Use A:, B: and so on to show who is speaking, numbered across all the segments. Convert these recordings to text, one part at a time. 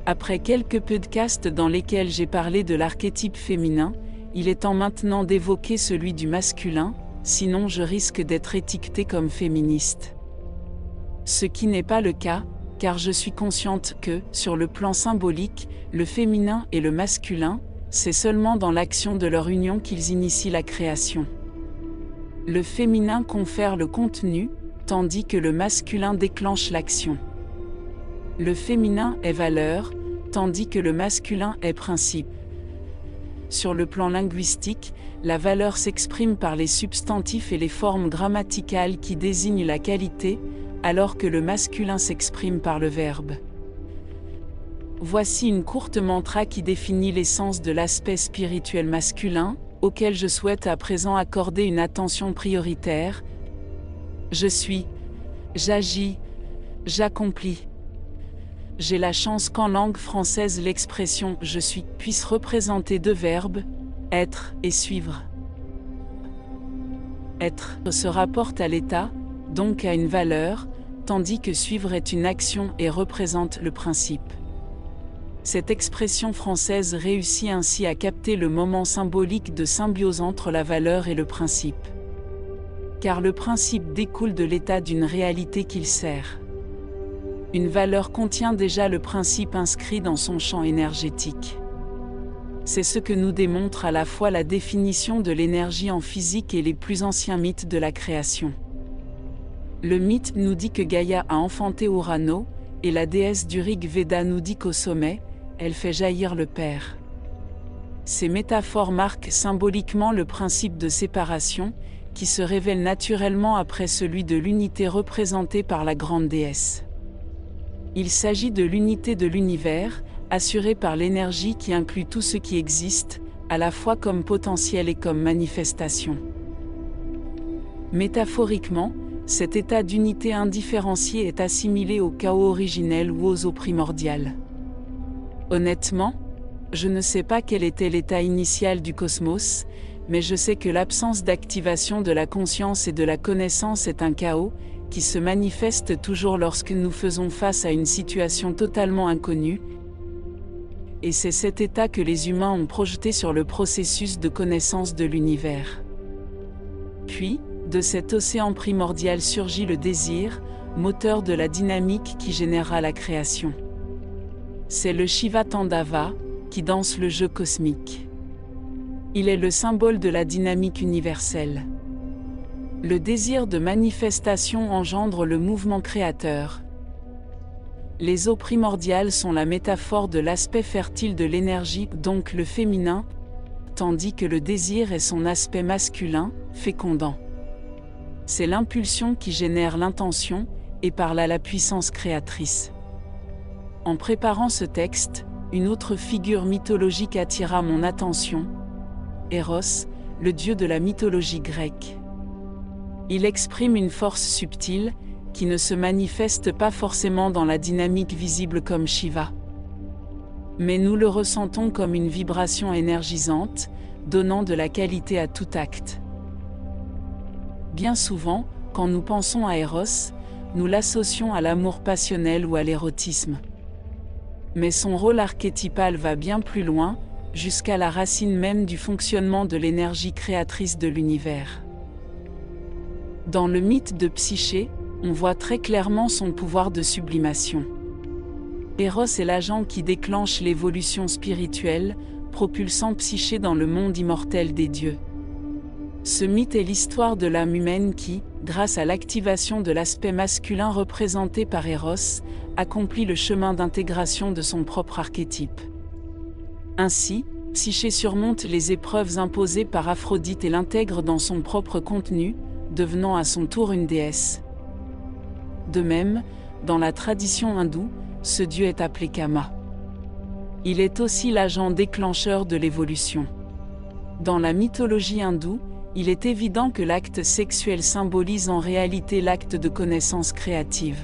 A: Après quelques podcasts dans lesquels j'ai parlé de l'archétype féminin, il est temps maintenant d'évoquer celui du masculin, sinon je risque d'être étiquetée comme féministe. Ce qui n'est pas le cas, car je suis consciente que, sur le plan symbolique, le féminin et le masculin, c'est seulement dans l'action de leur union qu'ils initient la création. Le féminin confère le contenu, tandis que le masculin déclenche l'action. Le féminin est valeur, tandis que le masculin est principe. Sur le plan linguistique, la valeur s'exprime par les substantifs et les formes grammaticales qui désignent la qualité, alors que le masculin s'exprime par le verbe. Voici une courte mantra qui définit l'essence de l'aspect spirituel masculin, auquel je souhaite à présent accorder une attention prioritaire. Je suis, j'agis, j'accomplis. J'ai la chance qu'en langue française l'expression « je suis » puisse représenter deux verbes, être et suivre. Être se rapporte à l'état, donc à une valeur, tandis que suivre est une action et représente le principe. Cette expression française réussit ainsi à capter le moment symbolique de symbiose entre la valeur et le principe. Car le principe découle de l'état d'une réalité qu'il sert. Une valeur contient déjà le principe inscrit dans son champ énergétique. C'est ce que nous démontre à la fois la définition de l'énergie en physique et les plus anciens mythes de la création. Le mythe nous dit que Gaïa a enfanté Urano, et la déesse du Rig Veda nous dit qu'au sommet, elle fait jaillir le Père. Ces métaphores marquent symboliquement le principe de séparation, qui se révèle naturellement après celui de l'unité représentée par la grande déesse. Il s'agit de l'unité de l'univers, assurée par l'énergie qui inclut tout ce qui existe, à la fois comme potentiel et comme manifestation. Métaphoriquement, cet état d'unité indifférenciée est assimilé au chaos originel ou aux eaux primordiales. Honnêtement, je ne sais pas quel était l'état initial du cosmos, mais je sais que l'absence d'activation de la conscience et de la connaissance est un chaos, qui se manifeste toujours lorsque nous faisons face à une situation totalement inconnue, et c'est cet état que les humains ont projeté sur le processus de connaissance de l'univers. Puis, de cet océan primordial surgit le désir, moteur de la dynamique qui générera la création. C'est le Shiva Tandava, qui danse le jeu cosmique. Il est le symbole de la dynamique universelle. Le désir de manifestation engendre le mouvement créateur. Les eaux primordiales sont la métaphore de l'aspect fertile de l'énergie, donc le féminin, tandis que le désir est son aspect masculin, fécondant. C'est l'impulsion qui génère l'intention, et par là la puissance créatrice. En préparant ce texte, une autre figure mythologique attira mon attention, Eros, le dieu de la mythologie grecque. Il exprime une force subtile, qui ne se manifeste pas forcément dans la dynamique visible comme Shiva. Mais nous le ressentons comme une vibration énergisante, donnant de la qualité à tout acte. Bien souvent, quand nous pensons à Eros, nous l'associons à l'amour passionnel ou à l'érotisme. Mais son rôle archétypal va bien plus loin, jusqu'à la racine même du fonctionnement de l'énergie créatrice de l'univers. Dans le mythe de Psyché, on voit très clairement son pouvoir de sublimation. Eros est l'agent qui déclenche l'évolution spirituelle, propulsant Psyché dans le monde immortel des dieux. Ce mythe est l'histoire de l'âme humaine qui, grâce à l'activation de l'aspect masculin représenté par Eros, accomplit le chemin d'intégration de son propre archétype. Ainsi, Psyché surmonte les épreuves imposées par Aphrodite et l'intègre dans son propre contenu, devenant à son tour une déesse. De même, dans la tradition hindoue, ce dieu est appelé Kama. Il est aussi l'agent déclencheur de l'évolution. Dans la mythologie hindoue, il est évident que l'acte sexuel symbolise en réalité l'acte de connaissance créative.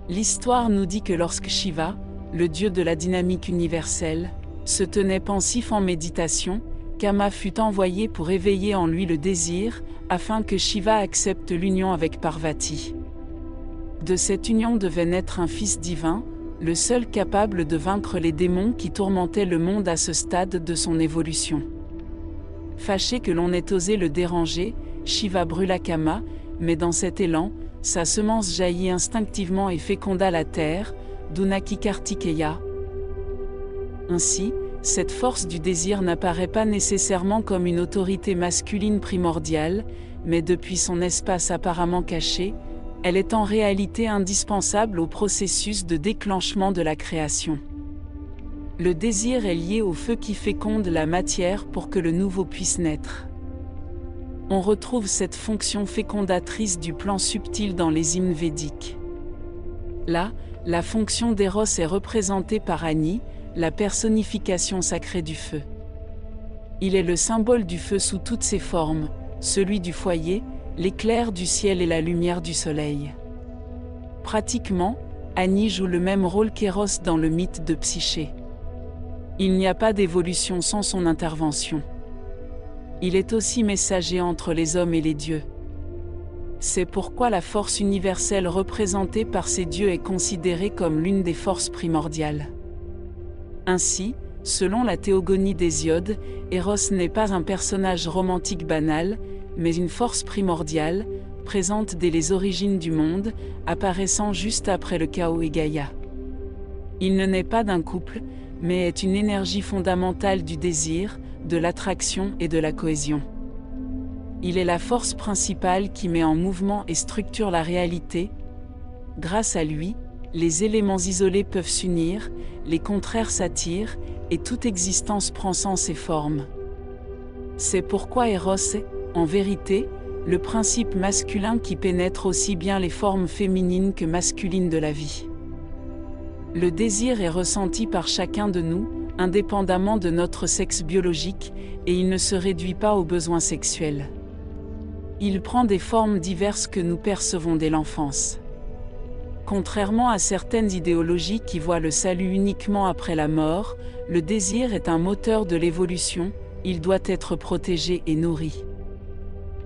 A: L'histoire nous dit que lorsque Shiva, le dieu de la dynamique universelle, se tenait pensif en méditation, Kama fut envoyé pour éveiller en lui le désir, afin que Shiva accepte l'union avec Parvati. De cette union devait naître un fils divin, le seul capable de vaincre les démons qui tourmentaient le monde à ce stade de son évolution. Fâché que l'on ait osé le déranger, Shiva brûla Kama, mais dans cet élan, sa semence jaillit instinctivement et féconda la terre, Dunaki Kartikeya. Ainsi, cette force du désir n'apparaît pas nécessairement comme une autorité masculine primordiale, mais depuis son espace apparemment caché, elle est en réalité indispensable au processus de déclenchement de la création. Le désir est lié au feu qui féconde la matière pour que le nouveau puisse naître. On retrouve cette fonction fécondatrice du plan subtil dans les hymnes védiques. Là, la fonction d'Eros est représentée par Agni, la personnification sacrée du feu. Il est le symbole du feu sous toutes ses formes, celui du foyer, l'éclair du ciel et la lumière du soleil. Pratiquement, Agni joue le même rôle qu'Eros dans le mythe de Psyché. Il n'y a pas d'évolution sans son intervention. Il est aussi messager entre les hommes et les dieux. C'est pourquoi la force universelle représentée par ces dieux est considérée comme l'une des forces primordiales. Ainsi, selon la théogonie d'Hésiode, Eros n'est pas un personnage romantique banal, mais une force primordiale, présente dès les origines du monde, apparaissant juste après le chaos et Gaïa. Il ne naît pas d'un couple, mais est une énergie fondamentale du désir, de l'attraction et de la cohésion. Il est la force principale qui met en mouvement et structure la réalité. Grâce à lui, les éléments isolés peuvent s'unir, les contraires s'attirent, et toute existence prend sens et forme. C'est pourquoi Eros est, en vérité, le principe masculin qui pénètre aussi bien les formes féminines que masculines de la vie. Le désir est ressenti par chacun de nous, indépendamment de notre sexe biologique, et il ne se réduit pas aux besoins sexuels. Il prend des formes diverses que nous percevons dès l'enfance. Contrairement à certaines idéologies qui voient le salut uniquement après la mort, le désir est un moteur de l'évolution, il doit être protégé et nourri.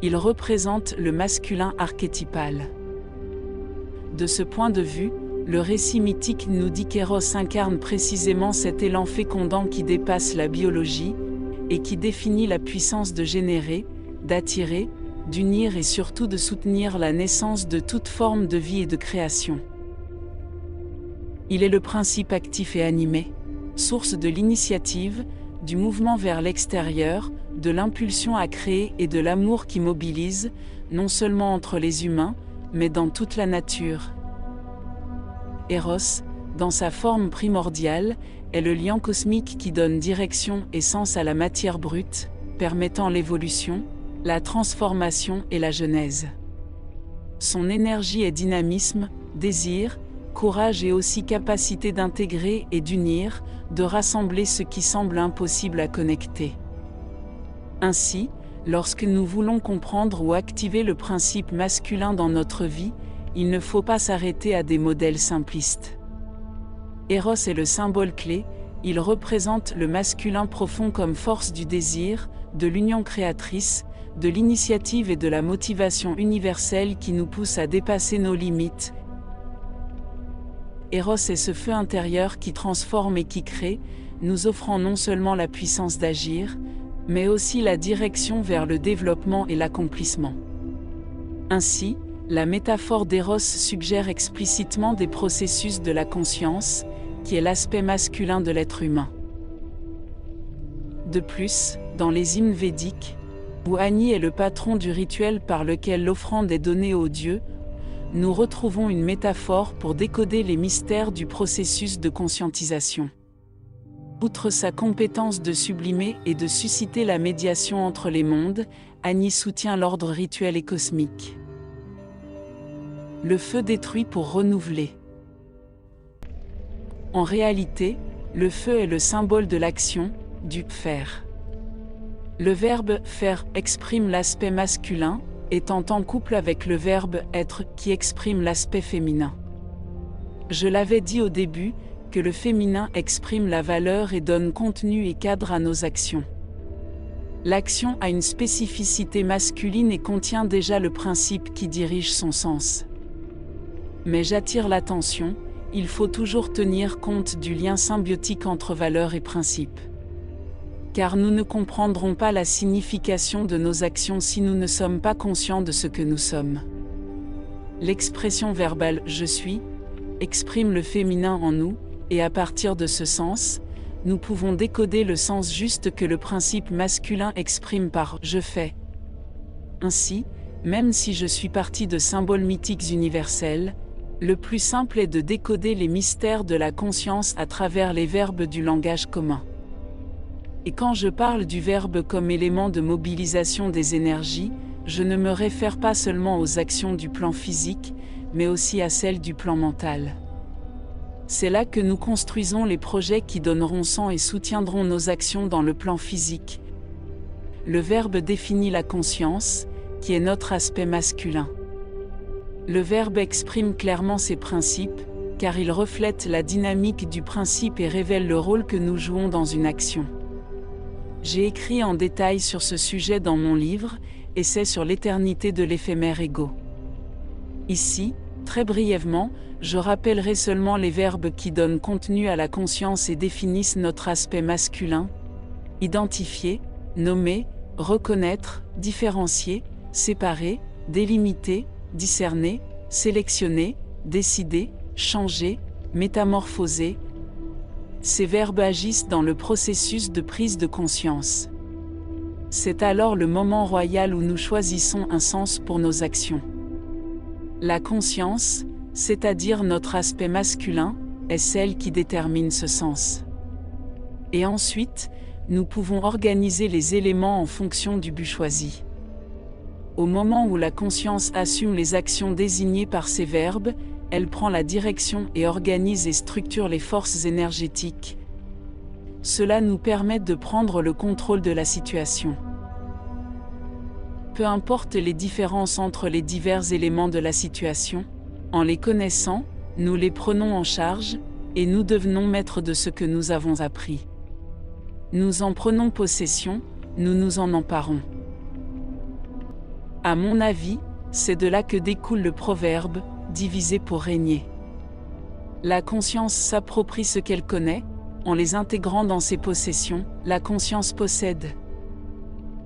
A: Il représente le masculin archétypal. De ce point de vue, le récit mythique nous dit qu'Eros incarne précisément cet élan fécondant qui dépasse la biologie, et qui définit la puissance de générer, d'attirer, d'unir et surtout de soutenir la naissance de toute forme de vie et de création. Il est le principe actif et animé, source de l'initiative, du mouvement vers l'extérieur, de l'impulsion à créer et de l'amour qui mobilise, non seulement entre les humains, mais dans toute la nature. Eros, dans sa forme primordiale, est le lien cosmique qui donne direction et sens à la matière brute, permettant l'évolution, la transformation et la genèse. Son énergie est dynamisme, désir, courage et aussi capacité d'intégrer et d'unir, de rassembler ce qui semble impossible à connecter. Ainsi, lorsque nous voulons comprendre ou activer le principe masculin dans notre vie, il ne faut pas s'arrêter à des modèles simplistes. Eros est le symbole clé, il représente le masculin profond comme force du désir, de l'union créatrice, de l'initiative et de la motivation universelle qui nous pousse à dépasser nos limites. Eros est ce feu intérieur qui transforme et qui crée, nous offrant non seulement la puissance d'agir, mais aussi la direction vers le développement et l'accomplissement. Ainsi, la métaphore d'Eros suggère explicitement des processus de la conscience, qui est l'aspect masculin de l'être humain. De plus, dans les hymnes védiques, où Agni est le patron du rituel par lequel l'offrande est donnée aux dieux, nous retrouvons une métaphore pour décoder les mystères du processus de conscientisation. Outre sa compétence de sublimer et de susciter la médiation entre les mondes, Agni soutient l'ordre rituel et cosmique. Le feu détruit pour renouveler. En réalité, le feu est le symbole de l'action, du faire. Le verbe « faire » exprime l'aspect masculin, étant en couple avec le verbe « être » qui exprime l'aspect féminin. Je l'avais dit au début, que le féminin exprime la valeur et donne contenu et cadre à nos actions. L'action a une spécificité masculine et contient déjà le principe qui dirige son sens. Mais j'attire l'attention, il faut toujours tenir compte du lien symbiotique entre valeurs et principes. Car nous ne comprendrons pas la signification de nos actions si nous ne sommes pas conscients de ce que nous sommes. L'expression verbale « je suis » exprime le féminin en nous, et à partir de ce sens, nous pouvons décoder le sens juste que le principe masculin exprime par « je fais ». Ainsi, même si je suis parti de symboles mythiques universels, le plus simple est de décoder les mystères de la conscience à travers les verbes du langage commun. Et quand je parle du verbe comme élément de mobilisation des énergies, je ne me réfère pas seulement aux actions du plan physique, mais aussi à celles du plan mental. C'est là que nous construisons les projets qui donneront sens et soutiendront nos actions dans le plan physique. Le verbe définit la conscience, qui est notre aspect masculin. Le verbe exprime clairement ses principes, car il reflète la dynamique du principe et révèle le rôle que nous jouons dans une action. J'ai écrit en détail sur ce sujet dans mon livre, Essai sur l'éternité de l'éphémère ego. Ici, très brièvement, je rappellerai seulement les verbes qui donnent contenu à la conscience et définissent notre aspect masculin: identifier, nommer, reconnaître, différencier, séparer, délimiter, discerner, sélectionner, décider, changer, métamorphoser. Ces verbes agissent dans le processus de prise de conscience. C'est alors le moment royal où nous choisissons un sens pour nos actions. La conscience, c'est-à-dire notre aspect masculin, est celle qui détermine ce sens. Et ensuite, nous pouvons organiser les éléments en fonction du but choisi. Au moment où la conscience assume les actions désignées par ces verbes, elle prend la direction et organise et structure les forces énergétiques. Cela nous permet de prendre le contrôle de la situation. Peu importe les différences entre les divers éléments de la situation, en les connaissant, nous les prenons en charge, et nous devenons maîtres de ce que nous avons appris. Nous en prenons possession, nous nous en emparons. À mon avis, c'est de là que découle le proverbe « diviser pour régner ». La conscience s'approprie ce qu'elle connaît, en les intégrant dans ses possessions, la conscience possède.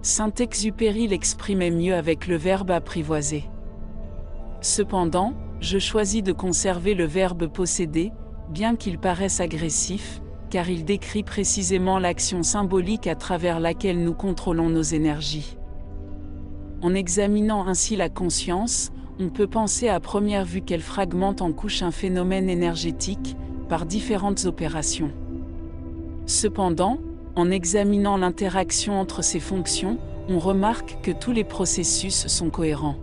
A: Saint-Exupéry l'exprimait mieux avec le verbe apprivoiser. Cependant, je choisis de conserver le verbe posséder, bien qu'il paraisse agressif, car il décrit précisément l'action symbolique à travers laquelle nous contrôlons nos énergies. En examinant ainsi la conscience, on peut penser à première vue qu'elle fragmente en couches un phénomène énergétique, par différentes opérations. Cependant, en examinant l'interaction entre ces fonctions, on remarque que tous les processus sont cohérents.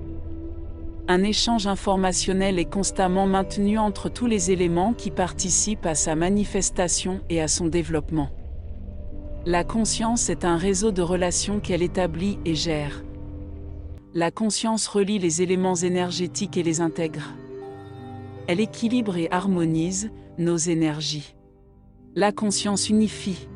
A: Un échange informationnel est constamment maintenu entre tous les éléments qui participent à sa manifestation et à son développement. La conscience est un réseau de relations qu'elle établit et gère. La conscience relie les éléments énergétiques et les intègre. Elle équilibre et harmonise nos énergies. La conscience unifie.